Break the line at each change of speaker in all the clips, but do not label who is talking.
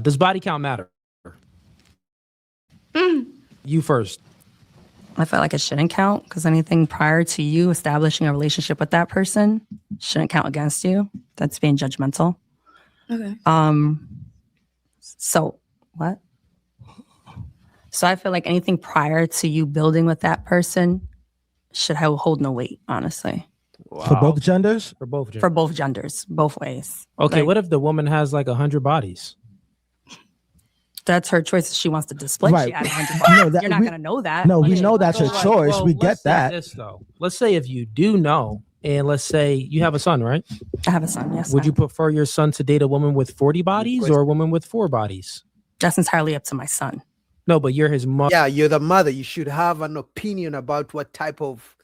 Does body count matter? You first.
I feel like it shouldn't count because anything prior to you establishing a relationship with that person shouldn't count against you. That's being judgmental.
Okay.
So what? So I feel like anything prior to you building with that person should hold no weight, honestly.
For both genders?
For both genders.
For both genders, both ways.
Okay,
Like,
what if the woman has like 100 bodies?
that's her choice. If she wants to display.
Right.
She had 100
No,
bodies.
that-
You're not
we-
going to know that.
No, we
Okay.
know that's your
So, like,
choice.
well,
We
let's
get
say
that.
This, though. Let's say if you do know, and let's say you have a son, right?
I have a son. Yes.
Would you prefer your son to date a woman with 40 bodies or a woman with 4 bodies?
That's entirely up to my son.
No, but you're his mother.
Yeah, you're the mother. You should have an opinion about what type of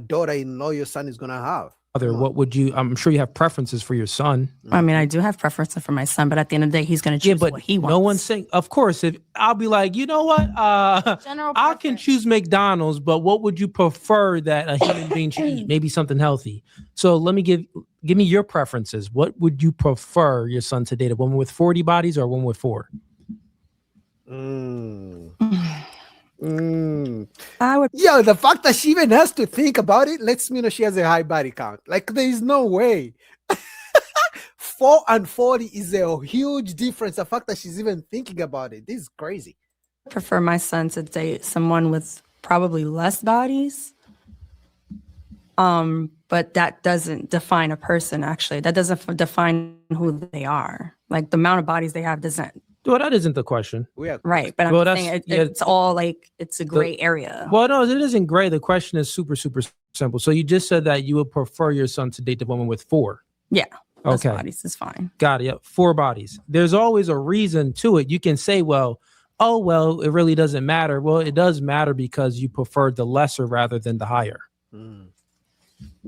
daughter-in-law your son is gonna have.
What would you? I'm sure you have preferences for your son.
I mean, I do have preferences for my son, but at the end of the day, he's going to choose what he wants.
no one's saying. Of course, if I'll be like, you know what?
General
I can
preference.
choose McDonald's, but what would you prefer that a human being should eat? Maybe something healthy. So let me give me your preferences. What would you prefer your son to date? A woman with 40 bodies or a woman with 4?
I would.
Yeah, the fact that she even has to think about it lets me know she has a high body count. Like, there is no way. 4 and 40 is a huge difference. The fact that she's even thinking about it, this is crazy.
Prefer my son to date someone with probably less bodies. But that doesn't define a person, actually. That doesn't define who they are. Like, the amount of bodies they have doesn't.
Well, that isn't the question.
Right. But I'm
Well,
saying
that's-
it's all like, it's a gray area.
Well, no, it isn't gray. The question is super, super simple. So you just said that you would prefer your son to date the woman with 4.
Yeah. Less
Okay.
bodies is fine.
Got it. Yep. 4 bodies. There's always a reason to it. You can say, well, it really doesn't matter. Well, it does matter because you prefer the lesser rather than the higher.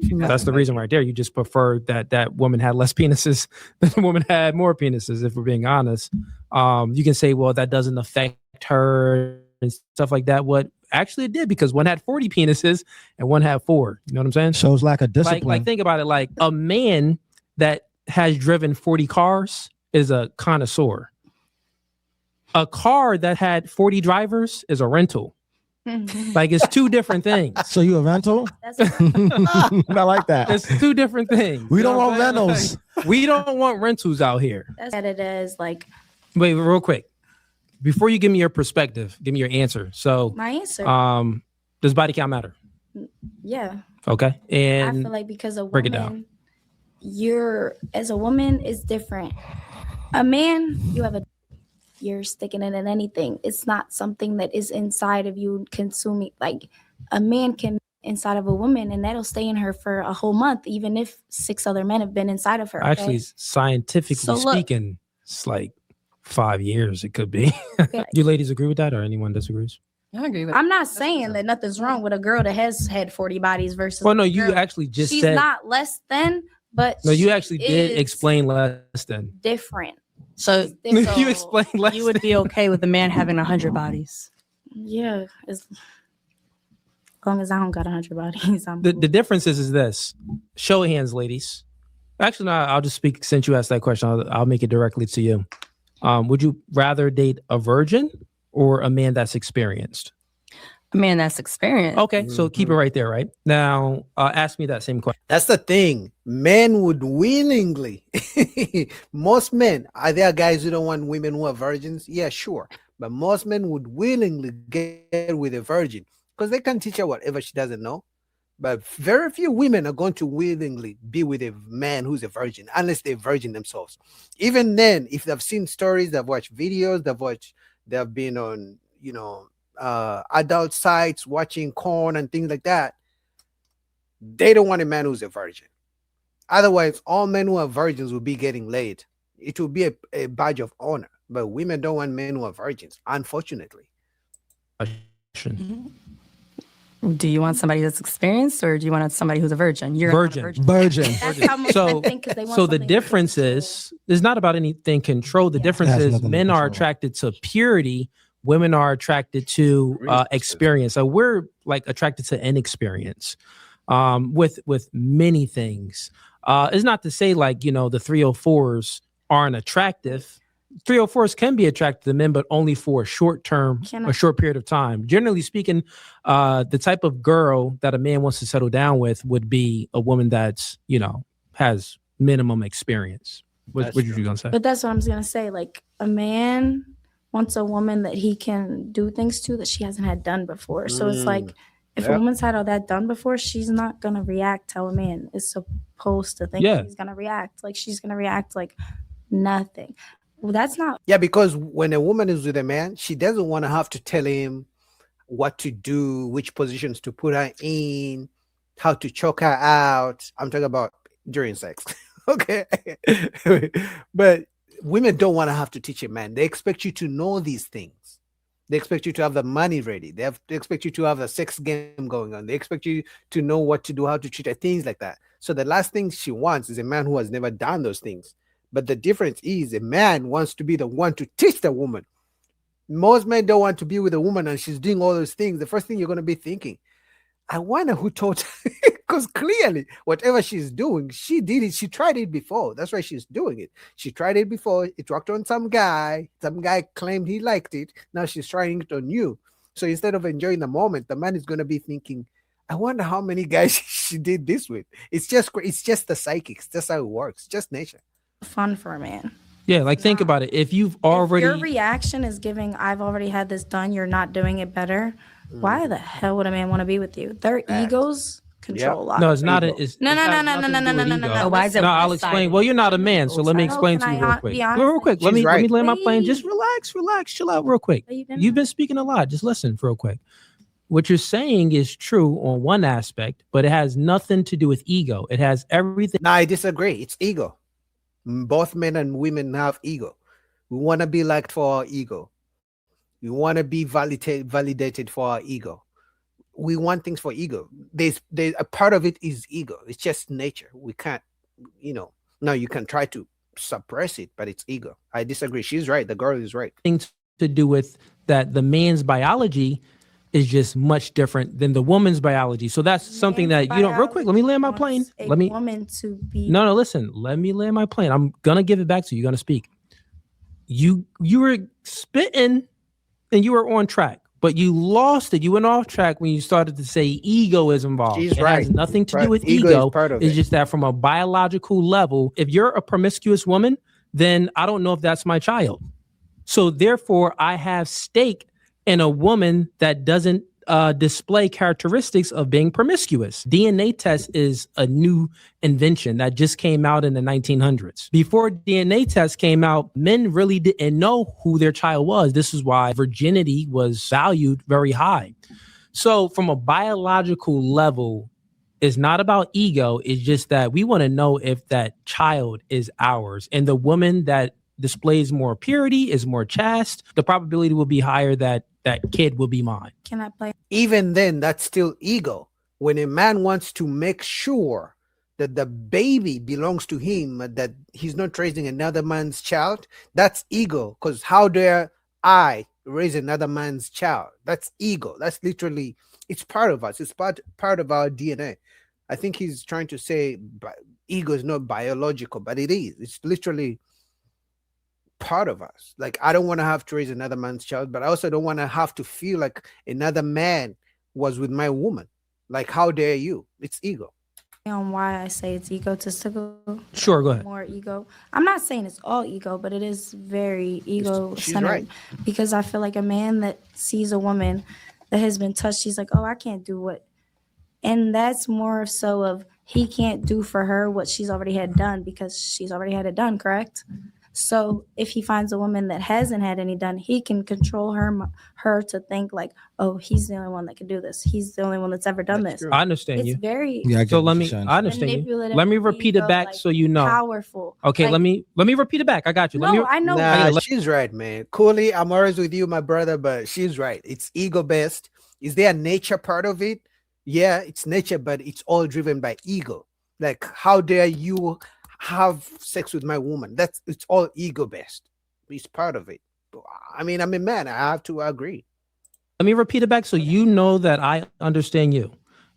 That's the reason right there. You just prefer that woman had less penises than the woman had more penises, if we're being honest. You can say, well, that doesn't affect her and stuff like that. What actually it did, because one had 40 penises and one had 4. You know what I'm saying?
Shows lack of discipline.
Like think about it. Like a man that has driven 40 cars is a connoisseur. A car that had 40 drivers is a rental. Like it's 2 different things.
So you a rental?
That's
I like that.
It's 2 different things.
We
You know
don't
what
want
I'm saying?
rentals.
Like, we don't want rentals out here.
that's at it as like
Wait, real quick. Before you give me your perspective, give me your answer. So,
my answer.
does body count matter?
Yeah.
Okay.
I
And
feel like because a
break it down.
woman, you're as a woman is different. A man, you're sticking it in anything. It's not something that is inside of you consuming. Like a man can inside of a woman, and that'll stay in her for a whole month, even if 6 other men have been inside of her. Okay?
actually, scientifically
So look-
speaking, it's like 5 years. It could be.
Okay.
You ladies agree with that, or anyone disagrees?
I agree with
I'm not saying that nothing's wrong with a girl that has had 40 bodies versus.
Well, no,
a
you
girl.
actually just
She's
said.
not less than, but
No, you
she
actually did
is
explain less than.
different.
So
Different.
You explained less.
you would be okay with a man having 100 bodies.
Yeah, as long as I don't got 100 bodies, I'm
The
cool.
difference is this. Show of hands, ladies. Actually, no, I'll just speak since you asked that question. I'll make it directly to you. Would you rather date a virgin or a man that's experienced?
A man that's experienced.
Okay, so keep it right there, right? Now, ask me that same question.
That's the thing. Men would willingly, most men, are there guys who don't want women who are virgins? Yeah, sure. But most men would willingly get with a virgin because they can teach her whatever she doesn't know. But very few women are going to willingly be with a man who's a virgin unless they're virgin themselves. Even then, if they've seen stories, they've watched videos, they've been on, adult sites watching porn and things like that. They don't want a man who's a virgin. Otherwise, all men who are virgins will be getting laid. It will be a badge of honor. But women don't want men who are virgins, unfortunately.
Do you want somebody that's experienced or do you want somebody who's a virgin? You're not a
Virgin.
Virgin.
That's how most
So-
men think, 'cause they want
So the
something
difference
control.
is, it's not about anything controlled. The difference
Has
is
nothing to
men are
control.
attracted to purity. Women are attracted to experience. So we're like attracted to inexperience with many things. It's not to say like, the 304s aren't attractive. 304s can be attracted to men, but only for a short period of time. Generally speaking, the type of girl that a man wants to settle down with would be a woman that's, has minimum experience. What you gonna say?
But that's what I'm gonna say. Like, a man wants a woman that he can do things to that she hasn't had done before. So it's like, if a woman's had all that done before, she's not gonna react how a man is supposed to think he's gonna react. Like, she's gonna react like nothing. Well, that's not.
Yeah, because when a woman is with a man, she doesn't want to have to tell him what to do, which positions to put her in, how to choke her out. I'm talking about during sex. Okay. But women don't want to have to teach a man. They expect you to know these things. They expect you to have the money ready. They expect you to have a sex game going on. They expect you to know what to do, how to treat her, things like that. So the last thing she wants is a man who has never done those things. But the difference is a man wants to be the one to teach the woman. Most men don't want to be with a woman and she's doing all those things. The first thing you're going to be thinking, I wonder who taught her. Because clearly, whatever she's doing, she did it. She tried it before. That's why she's doing it. She tried it before. It worked on some guy. Some guy claimed he liked it. Now she's trying it on you. So instead of enjoying the moment, the man is going to be thinking, I wonder how many guys she did this with. It's just the psychics. That's how it works. Just nature.
Fun for a man.
Yeah, like think about it. If you've already,
if your reaction is giving, I've already had this done, you're not doing it better. Why the hell would a man want to be with you? Their egos control a lot.
No, it's not.
No.
Why is it?
No, I'll explain. Well, you're not a man, so let me explain to you real quick. Real quick. Let me land my plane. Just relax, chill out real quick. You've been speaking a lot. Just listen real quick. What you're saying is true on one aspect, but it has nothing to do with ego. It has everything.
No, I disagree. It's ego. Both men and women have ego. We want to be liked for our ego. We want to be validated for our ego. We want things for ego. There's a part of it is ego. It's just nature. We can't, now you can try to suppress it, but it's ego. I disagree. She's right. The girl is right.
Things to do with that the man's biology is just much different than the woman's biology. So that's something that you don't. Real quick, let me land my plane.
Woman to be.
No, listen. Let me land my plane. I'm gonna give it back to you. You're gonna speak. You were spitting, and you were on track, but you lost it. You went off track when you started to say ego is involved.
She's
it
right.
has nothing to
Right.
do with
Ego
ego.
is part of
It's
it.
just that from a biological level, if you're a promiscuous woman, then I don't know if that's my child. So therefore, I have stake in a woman that doesn't display characteristics of being promiscuous. DNA test is a new invention that just came out in the 1900s. Before DNA tests came out, men really didn't know who their child was. This is why virginity was valued very high. So from a biological level, it's not about ego. It's just that we want to know if that child is ours. And the woman that displays more purity, is more chaste, the probability will be higher that that kid will be mine.
Can I play?
Even then, that's still ego. When a man wants to make sure that the baby belongs to him, that he's not raising another man's child, that's ego. Because how dare I raise another man's child? That's ego. That's literally, it's part of us. It's part of our DNA. I think he's trying to say ego is not biological, but it is. It's literally part of us. Like, I don't want to have to raise another man's child, but I also don't want to have to feel like another man was with my woman. Like, how dare you? It's ego.
On why I say it's egotistical.
Sure, go ahead.
More ego. I'm not saying it's all ego, but it is very ego centered.
right.
Because I feel like a man that sees a woman that has been touched, he's like, oh, I can't do what. And that's more so of he can't do for her what she's already had done because she's already had it done, correct? So if he finds a woman that hasn't had any done, he can control her to think like, oh, he's the only one that can do this. He's the only one that's ever done this.
I understand
It's
you.
very
Yeah, I get
So
what
let
you're
me,
saying.
I understand you.
manipulative,
Let me repeat it
ego,
back
like,
so you know.
powerful.
Okay,
Like,
let me repeat it back. I got you.
No, I know.
Nah, she's right, man. Cooley, I'm always with you, my brother, but she's right. It's ego based. Is there a nature part of it? Yeah, it's nature, but it's all driven by ego. Like, how dare you have sex with my woman? It's all ego based. It's part of it. I mean, I'm a man. I have to agree.
Let me repeat it back so you know that I understand you.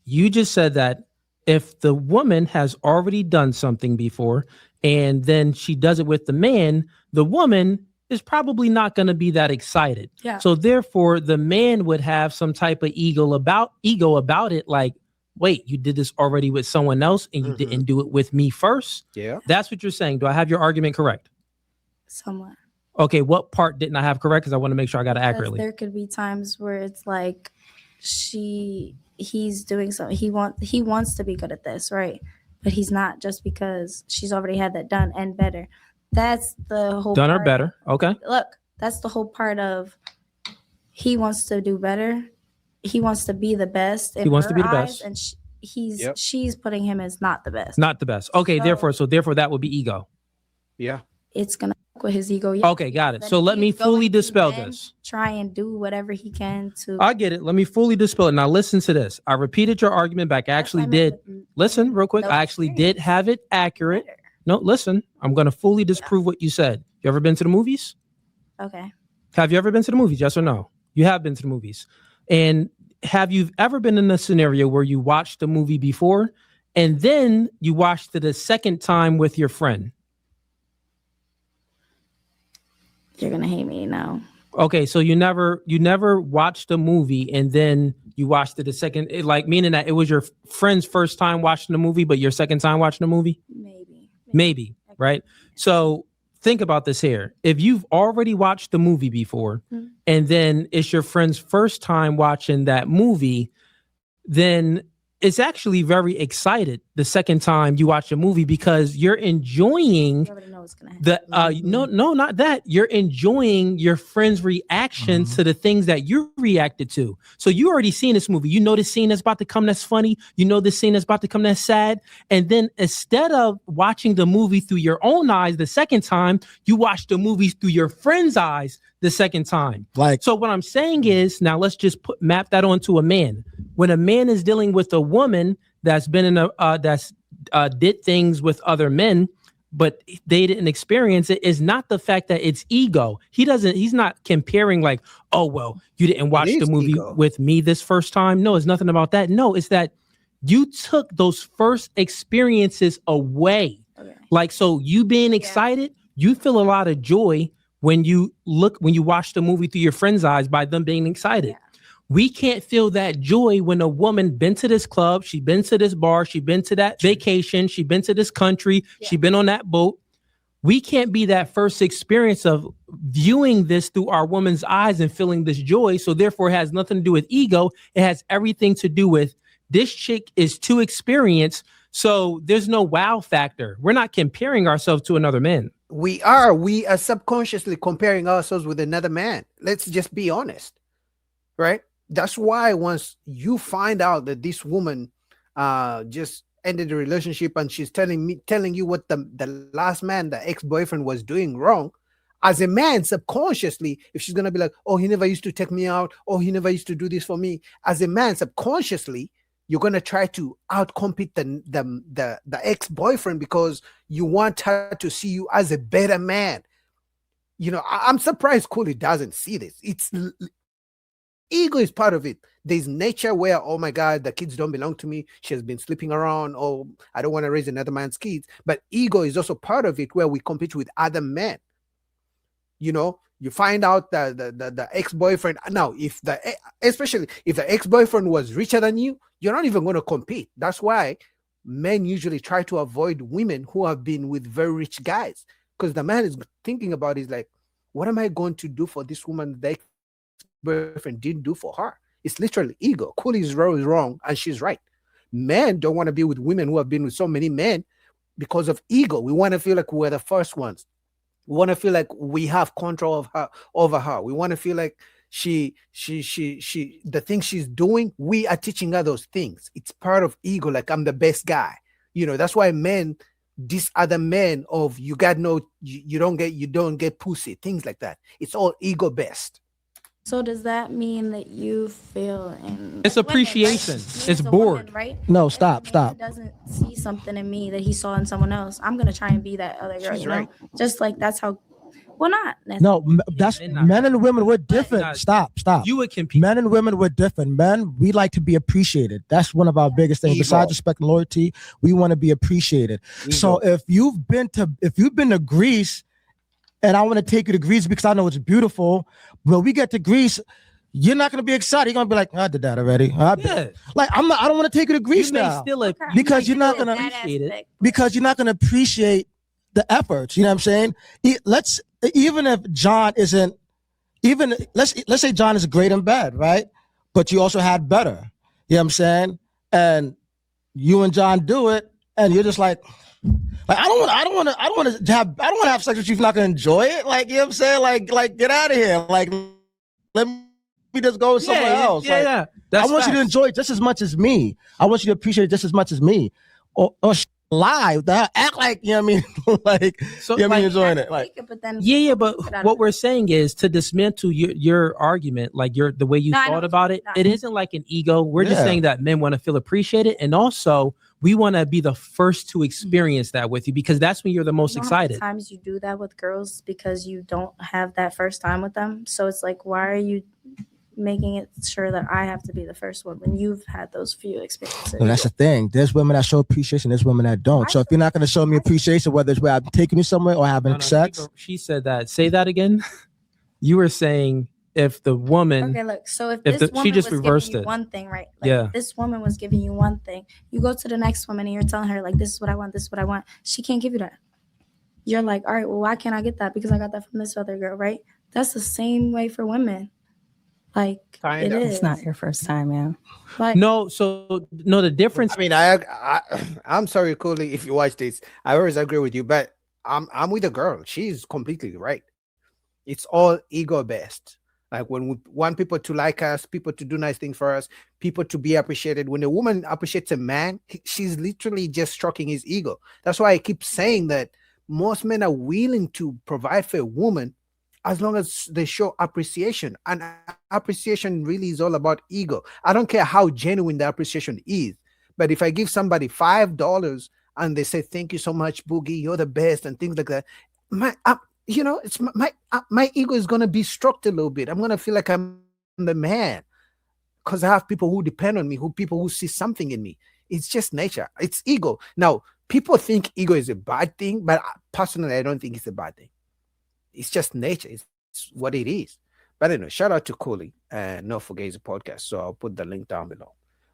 You just said that if the woman has already done something before and then she does it with the man, the woman is probably not going to be that excited.
Yeah.
So therefore, the man would have some type of ego about it. Like, wait, you did this already with someone else and you didn't do it with me first.
Yeah.
That's what you're saying. Do I have your argument correct?
Somewhat.
Okay. What part didn't I have correct? Because I want to make sure I got it
Because
accurately.
there could be times where it's like he's doing something. He wants to be good at this, right? But he's not, just because she's already had that done and better. That's the whole
Done or
part.
better. Okay.
Look, that's the whole part of he wants to do better. He wants to be the best.
He wants to
her
be the
eyes,
best.
and he's
Yep.
she's putting him as not the best.
Not the best. Okay.
So-
Therefore that would be ego.
Yeah.
It's gonna fuck with his ego. Yeah.
Okay. Got it.
Then
So let me
he's going
fully
to
dispel
then
this.
Try and do whatever he can to.
I get it. Let me fully dispel it. Now listen to this. I repeated your argument back. I
That's what
actually
I
did.
meant with
Listen real quick.
no
I actually did
experience.
have it accurate.
better.
No, listen. I'm going to fully disprove what you said. You ever been to the movies?
Okay.
Have you ever been to the movies? Yes or no? You have been to the movies. And have you ever been in a scenario where you watched the movie before and then you watched it a second time with your friend?
You're gonna hate me now.
Okay, so you never watched the movie and then you watched it a second, like meaning that it was your friend's first time watching the movie, but your second time watching the movie? Maybe, right? So think about this here. If you've already watched the movie before
Mhm.
and then it's your friend's first time watching that movie, then it's actually very excited the second time you watch a movie because you're enjoying
You already know what's gonna happen.
no, not that. You're enjoying your friend's reactions to the things that you reacted to. So you already seen this movie. You know this scene that's about to come that's funny. You know this scene that's about to come that's sad. And then instead of watching the movie through your own eyes the second time, you watch the movies through your friend's eyes the second time.
Like,
So what I'm saying is, now let's just map that onto a man. When a man is dealing with a woman that's been in did things with other men, but they didn't experience it, is not the fact that it's ego. He's not comparing like, oh, well, you didn't watch the
is
movie
ego.
with me this first time. No, it's nothing about that. No, it's that you took those first experiences away.
Okay.
Like, so you being excited, you feel a lot of joy when you watch the movie through your friend's eyes by them being excited.
Yeah.
We can't feel that joy when a woman been to this club, she been to this bar, she been to that vacation, she been to this country, she been on that boat. We can't be that first experience of viewing this through our woman's eyes and feeling this joy. So therefore it has nothing to do with ego. It has everything to do with this chick is too experienced. So there's no wow factor. We're not comparing ourselves to another man.
We are subconsciously comparing ourselves with another man. Let's just be honest, right? That's why once you find out that this woman just ended the relationship and she's telling you what the last man, the ex-boyfriend, was doing wrong, as a man, subconsciously, if she's gonna be like, oh, he never used to take me out, oh, he never used to do this for me, as a man, subconsciously, you're gonna try to outcompete the ex-boyfriend because you want her to see you as a better man. You know, I'm surprised Cooley doesn't see this. Ego is part of it. There's nature where, oh my God, the kids don't belong to me. She has been sleeping around. Oh, I don't want to raise another man's kids. But ego is also part of it where we compete with other men. You know, you find out that the ex-boyfriend, now, especially if the ex-boyfriend was richer than you, you're not even going to compete. That's why men usually try to avoid women who have been with very rich guys, because the man is thinking about is like, what am I going to do for this woman that boyfriend didn't do for her? It's literally ego. Cooley's wrong and she's right. Men don't want to be with women who have been with so many men because of ego. We want to feel like we're the first ones. We want to feel like we have control over her. We want to feel like she the things she's doing, we are teaching her those things. It's part of ego, like I'm the best guy. You know, that's why men, these other men of you got no, you don't get pussy, things like that. It's all ego based.
So does that mean that you feel
It's appreciation. It's bored.
right?
No,
If
stop,
a man
stop.
Doesn't see something in me that he saw in someone else, I'm gonna try and be that other girl.
She's
You know,
right.
just like that's how. Well, not
No, that's
Men not-
men and women. We're different.
not-
Stop.
You would compete.
Men and women were different. Men, we like to be appreciated. That's one of our biggest things.
Ego.
Besides respect and loyalty, we want to be appreciated. So if you've been to Greece and I want to take you to Greece because I know it's beautiful. When we get to Greece, you're not gonna be excited. You're gonna be like, I did that already.
Yeah.
Like I'm not. I don't want to take you to Greece
You may
now
still
Okay,
because
I
you're not
get
gonna
that
appreciate it.
aspect.
because you're not gonna appreciate the efforts. You know what I'm saying? Even if John isn't let's say John is great in bed, right? But you also had better. You know what I'm saying? And you and John do it, and you're just like I don't want to have sex with you if you're not gonna enjoy it. Like, you know what I'm saying? Like get out of here. Like, let me just go somewhere else.
Yeah,
Like,
yeah. That's
I want you to
facts.
enjoy it just as much as me. I want you to appreciate it just as much as me. Or lie, act like, you know what I mean? Like,
So,
you know what I mean,
like,
enjoying it. Like,
But then
yeah, but
Get out
what
of
we're saying is to dismantle your argument, like the way you
No, I know
thought
what
about
you
it.
mean.
It isn't like an ego. We're just
Yeah.
saying that men want to feel appreciated, and also we want to be the first to experience that with you because that's when you're the most
you know how many
excited.
times you do that with girls because you don't have that first time with them. So it's like, why are you making it sure that I have to be the first one when you've had those few experiences?
well, that's the thing. There's women that show appreciation. There's women that don't. So if you're not going to show me appreciation, whether it's where I'm taking you somewhere or having
No,
sex,
she said that. Say that again. You were saying if the woman,
Okay, look. So if
If
this
she
woman
just
was
reversed
giving you
it.
one thing, right? Like
Yeah.
if this woman was giving you one thing, you go to the next woman and you're telling her like, "This is what I want. This is what I want." She can't give you that. You're like, "All right, well, why can't I get that? Because I got that from this other girl, right?" That's the same way for women. Like it
Kinda.
is
It's not your first time, yeah.
Like
no, so no, the difference.
I mean, I'm sorry, Cooley, if you watch this. I always agree with you, but I'm with the girl. She's completely right. It's all ego based. Like when we want people to like us, people to do nice things for us, people to be appreciated. When a woman appreciates a man, she's literally just stroking his ego. That's why I keep saying that most men are willing to provide for a woman as long as they show appreciation. And appreciation really is all about ego. I don't care how genuine the appreciation is. But if I give somebody $5 and they say, "Thank you so much, Boogie, you're the best," and things like that, it's my ego is gonna be stroked a little bit. I'm gonna feel like I'm the man because I have people who depend on me, people who see something in me. It's just nature. It's ego. Now, people think ego is a bad thing, but personally, I don't think it's a bad thing. It's just nature. It's what it is. But anyway, shout out to Cooley and not forget his podcast. So I'll put the link down below.